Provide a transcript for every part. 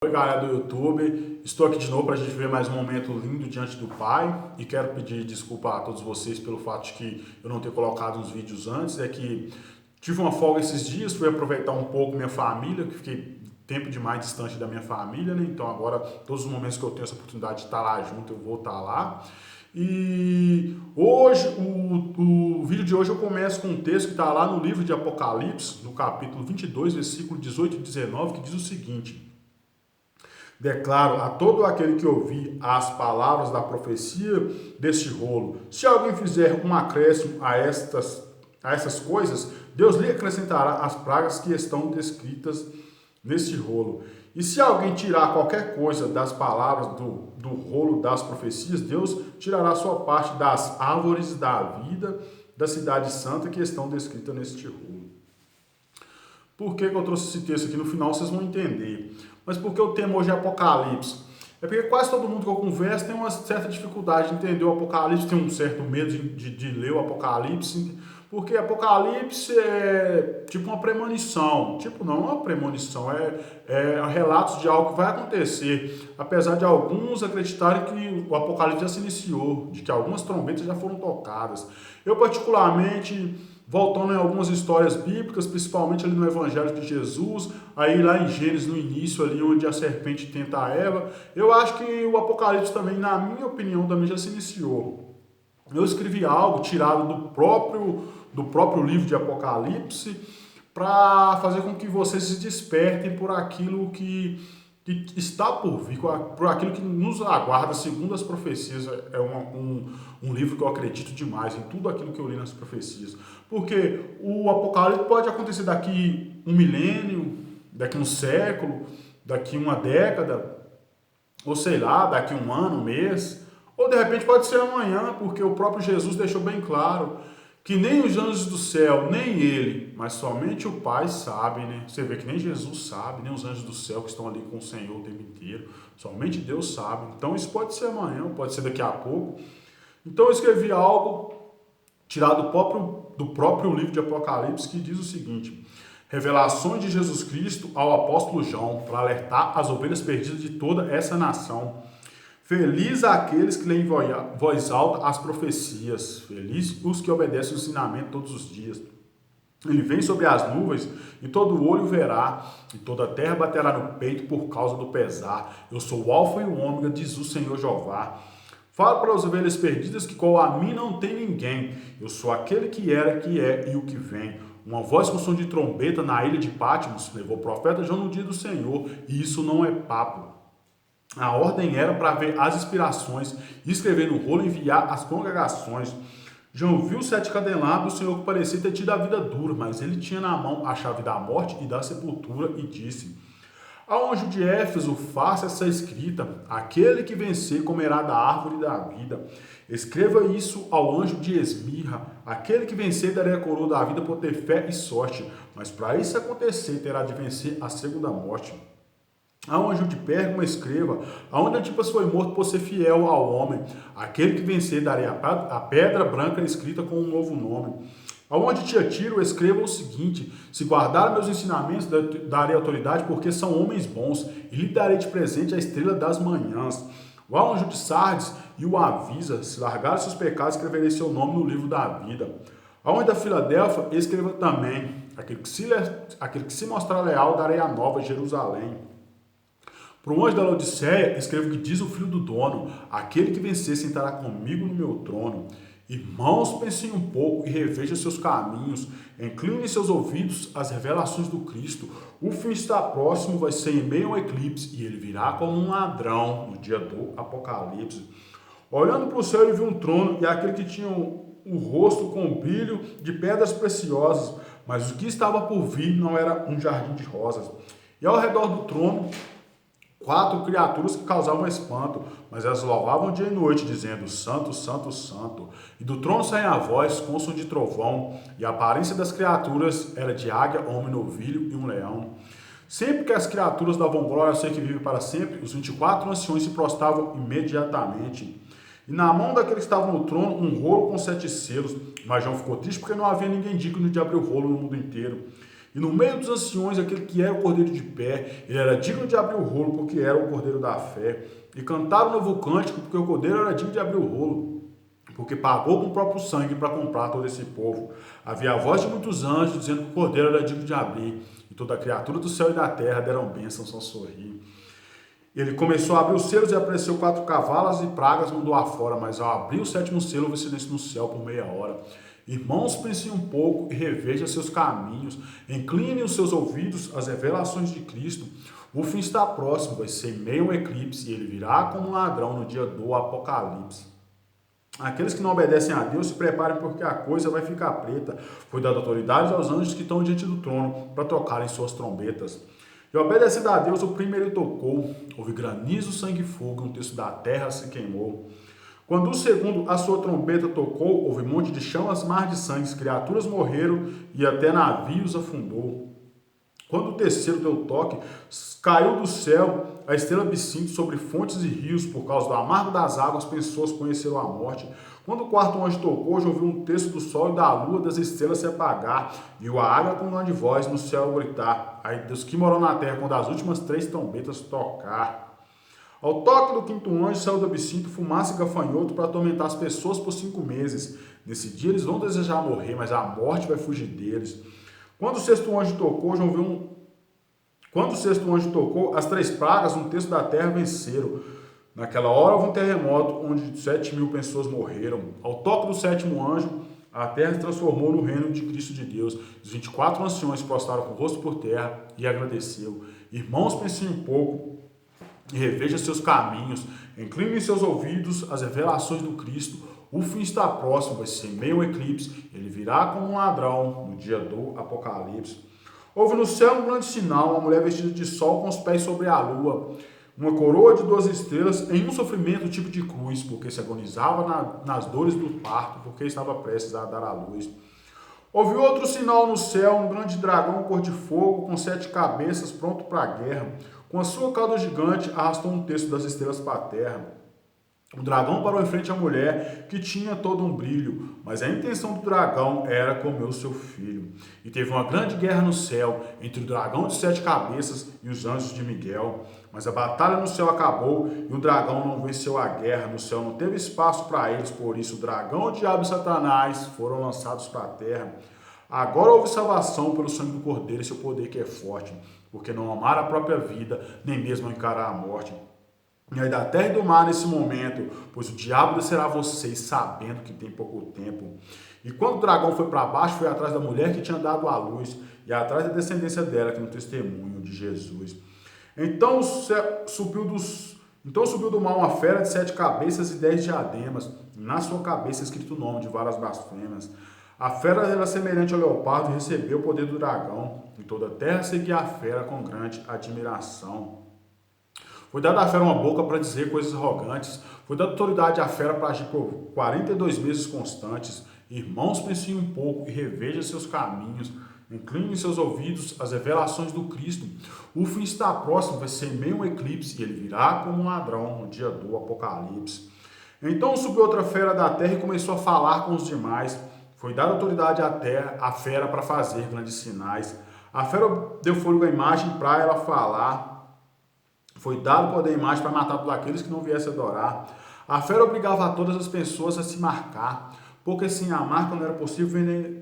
Oi, galera do YouTube, estou aqui de novo para a gente ver mais um momento lindo diante do Pai e quero pedir desculpa a todos vocês pelo fato de que eu não ter colocado uns vídeos antes. É que tive uma folga esses dias, fui aproveitar um pouco minha família, que fiquei tempo demais distante da minha família, né? Então agora todos os momentos que eu tenho essa oportunidade de estar lá junto, eu vou estar lá. E hoje, o vídeo de hoje eu começo com um texto que está lá no livro de Apocalipse, no capítulo 22, versículo 18 e 19, que diz o seguinte: declaro a todo aquele que ouvir as palavras da profecia deste rolo: se alguém fizer um acréscimo a essas coisas, Deus lhe acrescentará as pragas que estão descritas neste rolo. E se alguém tirar qualquer coisa das palavras do rolo das profecias, Deus tirará sua parte das árvores da vida da cidade santa que estão descritas neste rolo. Por que eu trouxe esse texto aqui? No final vocês vão entender. Mas por que o tema hoje é Apocalipse? É porque quase todo mundo que eu converso tem uma certa dificuldade de entender o Apocalipse, tem um certo medo de ler o Apocalipse, porque Apocalipse é tipo uma premonição. Tipo, não é uma premonição, é relatos de algo que vai acontecer. Apesar de alguns acreditarem que o Apocalipse já se iniciou, de que algumas trombetas já foram tocadas. Eu, particularmente, voltando em algumas histórias bíblicas, principalmente ali no Evangelho de Jesus, aí lá em Gênesis, no início ali, onde a serpente tenta a Eva, eu acho que o Apocalipse também, na minha opinião, também já se iniciou. Eu escrevi algo tirado do próprio livro de Apocalipse para fazer com que vocês se despertem por aquilo que está por vir, por aquilo que nos aguarda segundo as profecias. É um livro que eu acredito demais em tudo aquilo que eu li nas profecias. Porque o Apocalipse pode acontecer daqui um milênio, daqui um século, daqui uma década, ou sei lá, daqui um ano, um mês, ou de repente pode ser amanhã, porque o próprio Jesus deixou bem claro que nem os anjos do céu, nem ele, mas somente o Pai sabe, né? Você vê que nem Jesus sabe, nem os anjos do céu que estão ali com o Senhor o tempo inteiro, somente Deus sabe. Então isso pode ser amanhã, pode ser daqui a pouco. Então eu escrevi algo tirado do próprio livro de Apocalipse que diz o seguinte: revelações de Jesus Cristo ao apóstolo João, para alertar as ovelhas perdidas de toda essa nação. Feliz aqueles que leem em voz alta as profecias. Feliz os que obedecem o ensinamento todos os dias. Ele vem sobre as nuvens e todo olho verá, e toda a terra baterá no peito por causa do pesar. Eu sou o Alfa e o Ômega, diz o Senhor Jeová. Falo para as ovelhas perdidas que com a mim não tem ninguém. Eu sou aquele que era, que é e o que vem. Uma voz com som de trombeta na ilha de Patmos levou o profeta João no dia do Senhor, e isso não é papo. A ordem era para ver as inspirações, escrever no rolo e enviar às congregações. João viu 7 candelabros, o Senhor que parecia ter tido a vida dura, mas ele tinha na mão a chave da morte e da sepultura e disse: ao anjo de Éfeso, faça essa escrita: aquele que vencer comerá da árvore da vida. Escreva isso ao anjo de Esmirra: aquele que vencer dará a coroa da vida por ter fé e sorte, mas para isso acontecer terá de vencer a segunda morte. Ao anjo de Pérgamo escreva: aonde Antipas foi morto por ser fiel ao homem, aquele que vencer darei a pedra branca escrita com um novo nome. Aonde Tiatiro escreva o seguinte: se guardar meus ensinamentos, darei autoridade, porque são homens bons, e lhe darei de presente a estrela das manhãs. Ao anjo de Sardes e o avisa: se largar seus pecados, escreverei seu nome no livro da vida. Aonde da Filadélfia escreva também: aquele que se mostrar leal, darei a nova Jerusalém. Para o anjo da Laodiceia, escreva o que diz o filho do dono: aquele que vencer sentará comigo no meu trono. Irmãos, pensem um pouco e revejam seus caminhos. Inclinem seus ouvidos às revelações do Cristo. O fim está próximo, vai ser em meio ao eclipse, e ele virá como um ladrão no dia do Apocalipse. Olhando para o céu, ele viu um trono e aquele que tinha o rosto com brilho de pedras preciosas, mas o que estava por vir não era um jardim de rosas. E ao redor do trono, 4 criaturas que causavam espanto, mas elas louvavam dia e noite, dizendo: Santo, Santo, Santo. E do trono saía a voz, com som de trovão, e a aparência das criaturas era de águia, homem, novilho e um leão. Sempre que as criaturas davam glória ao ser que vive para sempre, os 24 anciões se prostravam imediatamente. E na mão daquele que estava no trono, um rolo com 7 selos. Mas João ficou triste porque não havia ninguém digno de abrir o rolo no mundo inteiro. E no meio dos anciões, aquele que era o cordeiro de pé, ele era digno de abrir o rolo, porque era o cordeiro da fé. E cantaram um novo cântico, porque o cordeiro era digno de abrir o rolo, porque pagou com o próprio sangue para comprar todo esse povo. Havia a voz de muitos anjos dizendo que o cordeiro era digno de abrir, e toda a criatura do céu e da terra deram bênçãos ao sorrir. Ele começou a abrir os selos e apareceu 4 cavalos e pragas mandou afora, mas ao abrir o 7º selo, houve silêncio no céu por meia hora. Irmãos, pensem um pouco e revejam seus caminhos, inclinem os seus ouvidos às revelações de Cristo. O fim está próximo, vai ser meio um eclipse, e ele virá como um ladrão no dia do Apocalipse. Aqueles que não obedecem a Deus se preparem, porque a coisa vai ficar preta. Foi dada autoridade aos anjos que estão diante do trono para tocarem suas trombetas. E obedecendo a Deus, o primeiro tocou, houve granizo, sangue e fogo, e um terço da terra se queimou. Quando o segundo a sua trombeta tocou, houve monte de chamas, mar de sangue, criaturas morreram e até navios afundou. Quando o terceiro deu toque, caiu do céu a estrela Absinto sobre fontes e rios, por causa do amargo das águas, pessoas conheceram a morte. Quando o quarto anjo tocou, ouviu um terço do sol e da lua das estrelas se apagar, viu a água com grande voz no céu gritar. Aí Deus que morou na terra, quando as últimas 3 trombetas tocar. Ao toque do 5º anjo saiu do absinto fumaça e gafanhoto para atormentar as pessoas por 5 meses. Nesse dia eles vão desejar morrer, mas a morte vai fugir deles. Quando o 6º anjo tocou, as 3 pragas, um terço da terra venceram. Naquela hora houve um terremoto onde 7.000 pessoas morreram. Ao toque do 7º anjo, a terra se transformou no reino de Cristo de Deus. Os 24 anciões prostraram com o rosto por terra e agradeceu. Irmãos, pensem um pouco e reveja seus caminhos, inclinem seus ouvidos às revelações do Cristo. O fim está próximo, vai ser meio um eclipse, ele virá como um ladrão no dia do Apocalipse. Houve no céu um grande sinal, uma mulher vestida de sol com os pés sobre a lua, uma coroa de 12 estrelas, em um sofrimento tipo de cruz, porque se agonizava nas dores do parto, porque estava prestes a dar à luz. Houve outro sinal no céu, um grande dragão cor de fogo, com 7 cabeças, pronto para a guerra. Com a sua cauda gigante, arrastou um terço das estrelas para a terra. O dragão parou em frente à mulher, que tinha todo um brilho, mas a intenção do dragão era comer o seu filho. E teve uma grande guerra no céu, entre o dragão de 7 cabeças e os anjos de Miguel. Mas a batalha no céu acabou, e o dragão não venceu a guerra. No céu não teve espaço para eles, por isso o dragão, o diabo e Satanás foram lançados para a terra. Agora houve salvação pelo sangue do Cordeiro e seu poder que é forte, porque não amaram a própria vida, nem mesmo encarar a morte. E aí da terra e do mar nesse momento, pois o diabo descerá a vocês sabendo que tem pouco tempo. E quando o dragão foi para baixo, foi atrás da mulher que tinha dado à luz, e atrás da descendência dela, que no testemunho de Jesus. Então subiu do mar uma fera de 7 cabeças e 10 diademas, e na sua cabeça escrito o nome de várias blasfêmias. A fera era semelhante ao leopardo e recebeu o poder do dragão, e toda a terra seguia a fera com grande admiração. Foi dada à fera uma boca para dizer coisas arrogantes. Foi dada autoridade à fera para agir por 42 meses constantes. Irmãos, pensem um pouco e revejam seus caminhos. Inclinem seus ouvidos às revelações do Cristo. O fim está próximo, vai ser meio um eclipse, e ele virá como um ladrão no dia do Apocalipse. Então subiu outra fera da terra e começou a falar com os demais. Foi dada autoridade à fera para fazer grandes sinais. A fera deu fôlego à imagem para ela falar. Foi dado poder à imagem para matar todos aqueles que não viessem adorar. A fera obrigava a todas as pessoas a se marcar, porque sem a marca não era possível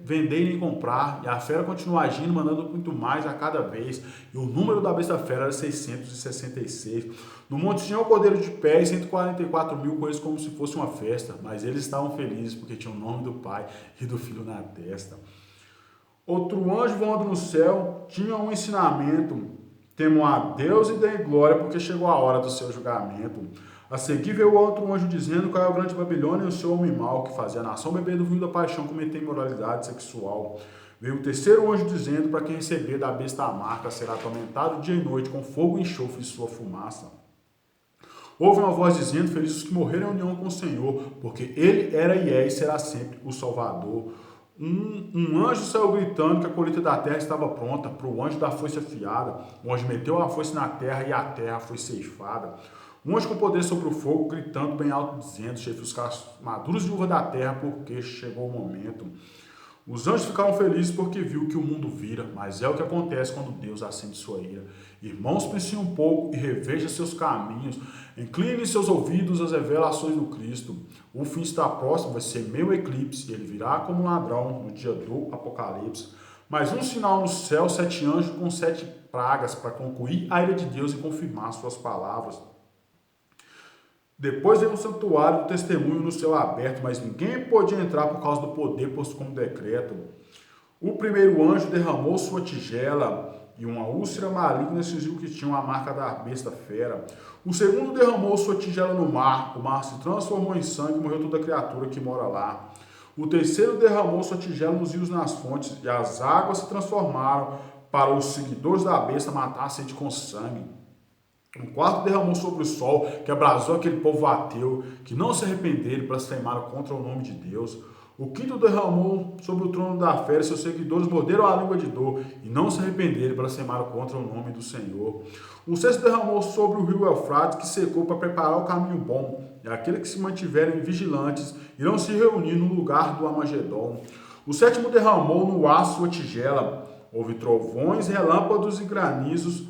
vender nem comprar. E a fera continuou agindo, mandando muito mais a cada vez. E o número da besta fera era 666. No monte tinha o cordeiro de pé e 144.000 com eles como se fosse uma festa. Mas eles estavam felizes porque tinham o nome do Pai e do Filho na testa. Outro anjo voando no céu tinha um ensinamento: temam a Deus e deem glória, porque chegou a hora do seu julgamento. A seguir veio outro anjo dizendo: caiu a grande Babilônia e o seu homem mau, que fazia a nação beber do vinho da paixão, cometer imoralidade sexual. Veio o terceiro anjo dizendo: para quem receber da besta a marca, será atormentado dia e noite com fogo e enxofre de sua fumaça. Houve uma voz dizendo: felizes os que morreram em união com o Senhor, porque ele era e é e será sempre o Salvador. Um anjo saiu gritando que a colheita da terra estava pronta para o anjo da foice afiada. O anjo meteu a foice na terra e a terra foi ceifada. Um anjo com poder sobre o fogo, gritando bem alto, dizendo: chefia os maduros de uva da terra, porque chegou o momento. Os anjos ficaram felizes porque viu que o mundo vira, mas é o que acontece quando Deus acende sua ira. Irmãos, pensem um pouco e revejam seus caminhos. Inclinem seus ouvidos às revelações do Cristo. O fim está próximo, vai ser meio eclipse, e ele virá como um ladrão no dia do Apocalipse. Mas um sinal no céu, 7 anjos com 7 pragas para concluir a ira de Deus e confirmar suas palavras. Depois veio um santuário do testemunho no céu aberto, mas ninguém podia entrar por causa do poder posto como decreto. O primeiro anjo derramou sua tigela e uma úlcera maligna cingiu que tinha a marca da besta fera. O segundo derramou sua tigela no mar, o mar se transformou em sangue e morreu toda criatura que mora lá. O terceiro derramou sua tigela nos rios e nas fontes, e as águas se transformaram para os seguidores da besta matar a sede com sangue. O quarto derramou sobre o sol, que abrasou aquele povo ateu, que não se arrependeram e blasfemaram contra o nome de Deus. O quinto derramou sobre o trono da fera, e seus seguidores morderam a língua de dor, e não se arrependeram e blasfemaram contra o nome do Senhor. O sexto derramou sobre o rio Eufrates, que secou para preparar o caminho bom, e aqueles que se mantiverem vigilantes irão se reunir no lugar do Amagedon. O sétimo derramou no ar sua tigela. Houve trovões, relâmpagos e granizos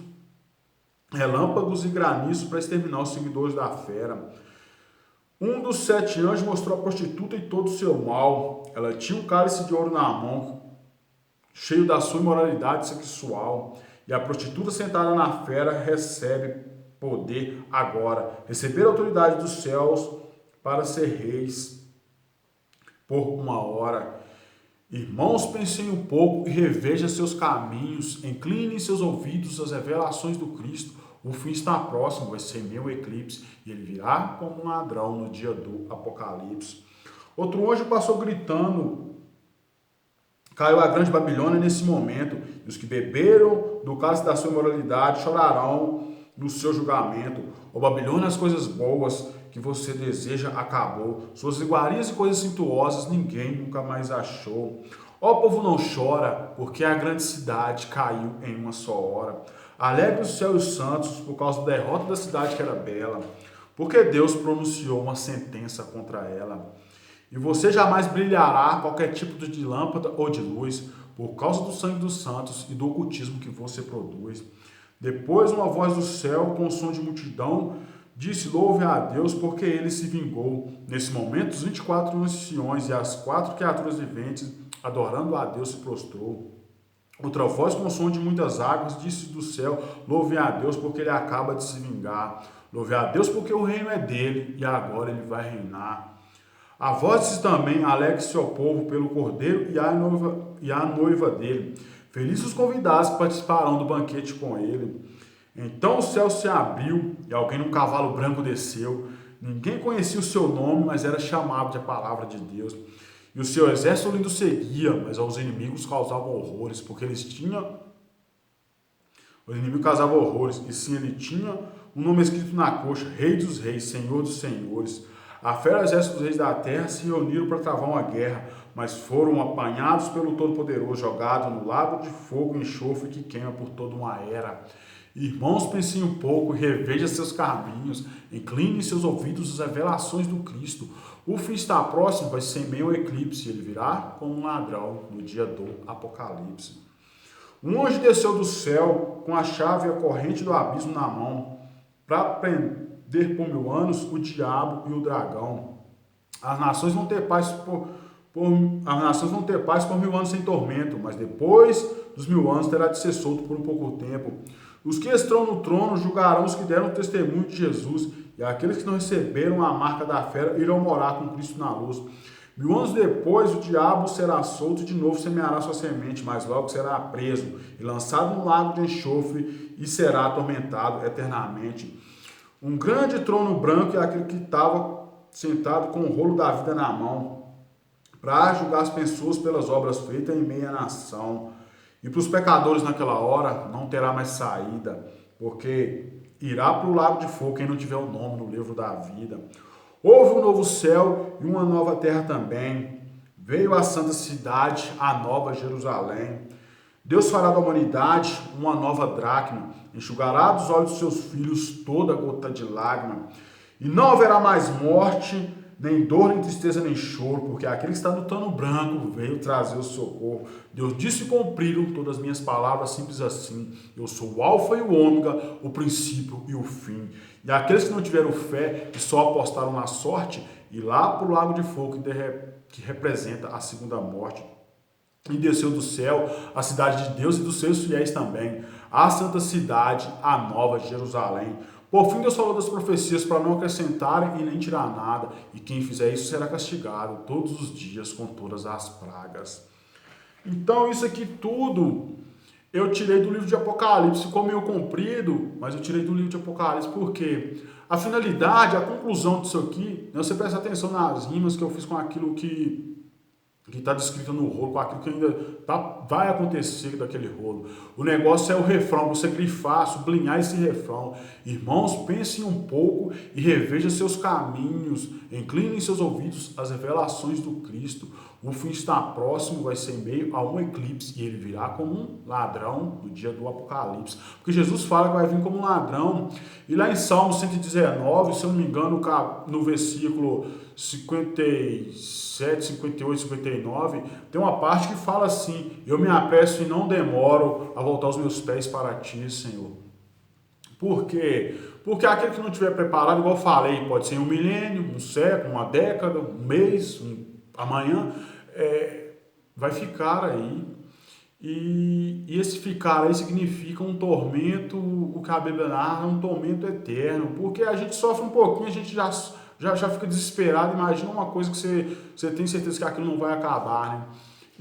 para exterminar os seguidores da fera. Um dos 7 anjos mostrou a prostituta e todo o seu mal. Ela tinha um cálice de ouro na mão, cheio da sua imoralidade sexual. E a prostituta sentada na fera recebe poder agora, receber a autoridade dos céus para ser reis por uma hora. Irmãos, pensem um pouco e revejam seus caminhos, inclinem seus ouvidos às revelações do Cristo. O fim está próximo, vai ser meio eclipse, e ele virá como um ladrão no dia do Apocalipse. Outro anjo passou gritando, caiu a grande Babilônia nesse momento, e os que beberam do cálice da sua imoralidade chorarão no seu julgamento. Ó Babilônia, as coisas boas que você deseja acabou. Suas iguarias e coisas suntuosas ninguém nunca mais achou. Ó povo, não chora, porque a grande cidade caiu em uma só hora. Alegre o céu e os santos por causa da derrota da cidade que era bela, porque Deus pronunciou uma sentença contra ela. E você jamais brilhará qualquer tipo de lâmpada ou de luz, por causa do sangue dos santos e do ocultismo que você produz. Depois uma voz do céu, com som de multidão, disse: louve a Deus, porque ele se vingou. Nesse momento, os 24 anciões e as 4 criaturas viventes, adorando a Deus, se prostrou. Outra voz, com som de muitas águas, disse do céu: louve a Deus, porque ele acaba de se vingar. Louve a Deus, porque o reino é dele, e agora ele vai reinar. A voz disse também: alegre-se ao povo pelo Cordeiro e a noiva dele. Felizes os convidados que participarão do banquete com ele. Então o céu se abriu, e alguém num cavalo branco desceu. Ninguém conhecia o seu nome, mas era chamado de a palavra de Deus. E o seu exército lindo seguia, mas aos inimigos causavam horrores, porque eles tinham... Os inimigos causavam horrores, e sim, ele tinha um nome escrito na coxa: Rei dos Reis, Senhor dos Senhores. A fera e o exército dos reis da terra se reuniram para travar uma guerra, mas foram apanhados pelo Todo-Poderoso, jogados no lago de fogo e enxofre que queima por toda uma era. Irmãos, pensem um pouco e revejam seus caminhos, inclinem seus ouvidos às revelações do Cristo. O fim está próximo, vai ser meio eclipse, ele virá como um ladrão no dia do Apocalipse. Um anjo desceu do céu com a chave e a corrente do abismo na mão, para prender por 1000 anos o diabo e o dragão. As nações vão ter paz por 1000 anos sem tormento, mas depois dos 1000 anos terá de ser solto por um pouco tempo. Os que estão no trono julgarão os que deram testemunho de Jesus, e aqueles que não receberam a marca da fera irão morar com Cristo na luz. 1000 anos depois, o diabo será solto e de novo semeará sua semente, mas logo será preso e lançado no lago de enxofre e será atormentado eternamente. Um grande trono branco é aquele que estava sentado com o rolo da vida na mão, para julgar as pessoas pelas obras feitas em meia nação. E para os pecadores naquela hora não terá mais saída, porque irá para o lago de fogo quem não tiver o nome no livro da vida. Houve um novo céu e uma nova terra também. Veio a santa cidade, a nova Jerusalém. Deus fará da humanidade uma nova dracma, enxugará dos olhos de seus filhos toda gota de lágrima. E não haverá mais morte, nem dor, nem tristeza, nem choro, porque aquele que está no trono branco veio trazer o socorro. Deus disse: cumpriram todas as minhas palavras, simples assim. Eu sou o alfa e o ômega, o princípio e o fim. E aqueles que não tiveram fé e só apostaram na sorte, e lá para o lago de fogo, que representa a segunda morte, e desceu do céu a cidade de Deus e dos seus fiéis também, a santa cidade, a nova Jerusalém. Por fim, Deus falou das profecias para não acrescentarem e nem tirar nada, e quem fizer isso será castigado todos os dias com todas as pragas. Então, isso aqui tudo eu tirei do livro de Apocalipse. Ficou meio comprido, mas eu tirei do livro de Apocalipse porque a finalidade, a conclusão disso aqui, você presta atenção nas rimas que eu fiz com aquilo que está descrito no rolo, com aquilo que ainda vai acontecer daquele rolo. O negócio é o refrão, você grifar, sublinhar esse refrão. Irmãos, pensem um pouco e revejam seus caminhos, inclinem seus ouvidos às revelações do Cristo. O fim está próximo, vai ser em meio a um eclipse, e ele virá como um ladrão no dia do Apocalipse. Porque Jesus fala que vai vir como um ladrão. E lá em Salmo 119, se eu não me engano, no versículo 57, 58, 59, tem uma parte que fala assim: eu me apresso e não demoro a voltar os meus pés para ti, Senhor. Por quê? Porque aquele que não estiver preparado, igual eu falei, pode ser um milênio, um século, uma década, um mês, amanhã, vai ficar aí. E esse ficar aí significa um tormento, o que a Bíblia narra, um tormento eterno, porque a gente sofre um pouquinho, a gente já fica desesperado. Imagina uma coisa que você tem certeza que aquilo não vai acabar, né?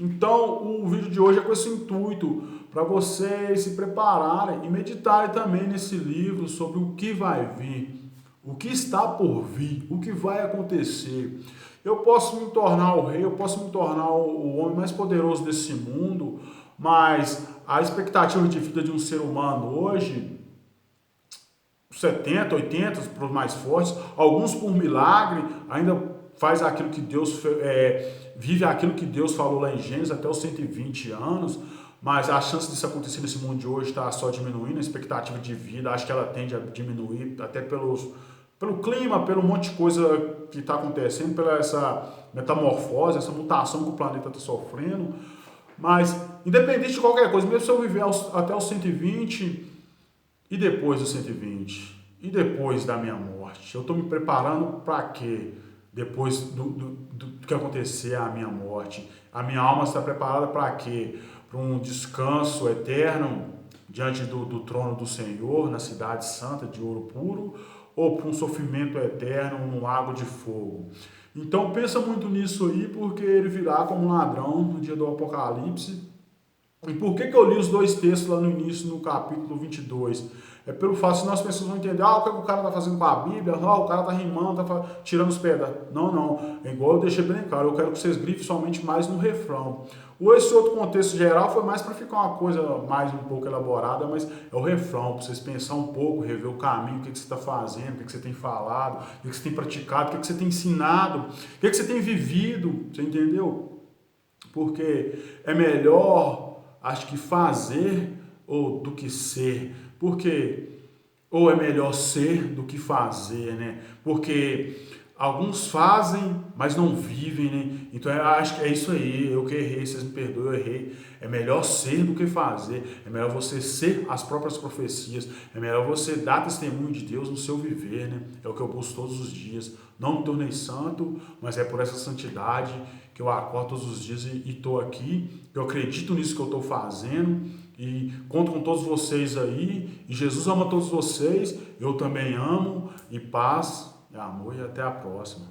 Então, o vídeo de hoje é com esse intuito, para vocês se prepararem e meditarem também nesse livro sobre o que vai vir, o que está por vir, o que vai acontecer. Eu posso me tornar o rei, eu posso me tornar o homem mais poderoso desse mundo, mas a expectativa de vida de um ser humano hoje, 70, 80 para os mais fortes, alguns por milagre, ainda faz aquilo que Deus vive aquilo que Deus falou lá em Gênesis até os 120 anos, mas a chance disso acontecer nesse mundo de hoje está só diminuindo, a expectativa de vida, acho que ela tende a diminuir, até pelo clima, pelo monte de coisa que está acontecendo, pela essa metamorfose, essa mutação que o planeta está sofrendo. Mas, independente de qualquer coisa, mesmo se eu viver até os 120, e depois dos 120, e depois da minha morte, eu estou me preparando para quê? Depois do que acontecer à minha morte, a minha alma está preparada para quê? Para um descanso eterno diante do trono do Senhor, na cidade santa de ouro puro, ou para um sofrimento eterno num lago de fogo? Então pensa muito nisso aí, porque ele virá como um ladrão no dia do Apocalipse. E por que eu li os dois textos lá no início, no capítulo 22? É pelo fato de nós pessoas vão entender, o que o cara está fazendo com a Bíblia, o cara está rimando, está tirando os pedaços. Não, é igual eu deixei bem claro, eu quero que vocês grifem somente mais no refrão. Esse outro contexto geral foi mais para ficar uma coisa mais um pouco elaborada, mas é o refrão, para vocês pensar um pouco, rever o caminho, o que você está fazendo, o que você tem falado, o que você tem praticado, o que você tem ensinado, o que você tem vivido, você entendeu? Porque é melhor, acho que fazer do que ser. Porque ou é melhor ser do que fazer, né? Porque alguns fazem, mas não vivem, né? Então eu acho que é isso aí, eu que errei, vocês me perdoem, eu errei. É melhor ser do que fazer, é melhor você ser as próprias profecias, é melhor você dar testemunho de Deus no seu viver, né? É o que eu busco todos os dias. Não me tornei santo, mas é por essa santidade que eu acordo todos os dias e estou aqui, que eu acredito nisso que eu estou fazendo. E conto com todos vocês aí, e Jesus ama todos vocês, eu também amo, e paz, amor, e até a próxima.